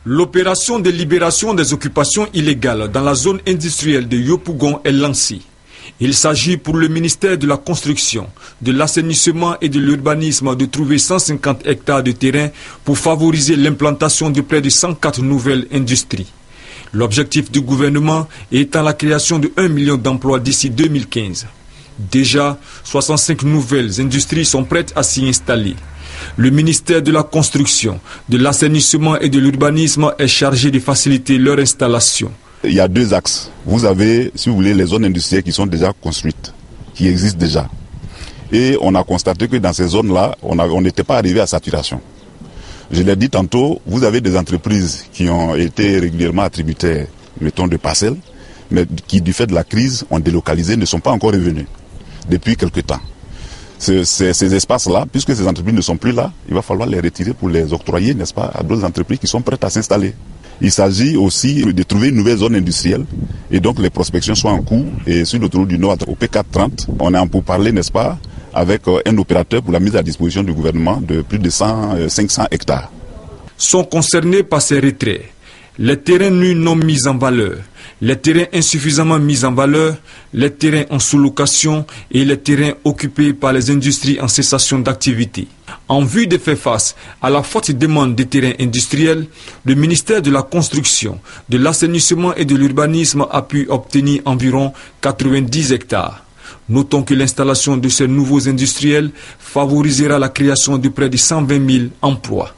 L'opération de libération des occupations illégales dans la zone industrielle de Yopougon est lancée. Il s'agit pour le ministère de la Construction, de l'Assainissement et de l'Urbanisme de trouver 150 hectares de terrain pour favoriser l'implantation de près de 104 nouvelles industries. L'objectif du gouvernement étant la création de 1 million d'emplois d'ici 2015. Déjà, 65 nouvelles industries sont prêtes à s'y installer. Le ministère de la Construction, de l'Assainissement et de l'Urbanisme est chargé de faciliter leur installation. Il y a deux axes. Vous avez, si vous voulez, les zones industrielles qui sont déjà construites, qui existent déjà. Et on a constaté que dans ces zones-là, on n'était pas arrivé à saturation. Je l'ai dit tantôt, vous avez des entreprises qui ont été régulièrement attributaires, mettons, de parcelles, mais qui, du fait de la crise, ont délocalisé, ne sont pas encore revenus depuis quelque temps. Ces espaces-là, puisque ces entreprises ne sont plus là, il va falloir les retirer pour les octroyer, n'est-ce pas, à d'autres entreprises qui sont prêtes à s'installer. Il s'agit aussi de trouver une nouvelle zone industrielle et donc les prospections sont en cours. Et sur l'autoroute du Nord, au P430, on est en pourparlers, n'est-ce pas, avec un opérateur pour la mise à disposition du gouvernement de plus de 500 hectares. Sont concernés par ces retraits les terrains nus non mis en valeur, les terrains insuffisamment mis en valeur, les terrains en sous-location et les terrains occupés par les industries en cessation d'activité. En vue de faire face à la forte demande des terrains industriels, le ministère de la Construction, de l'Assainissement et de l'Urbanisme a pu obtenir environ 90 hectares. Notons que l'installation de ces nouveaux industriels favorisera la création de près de 120 000 emplois.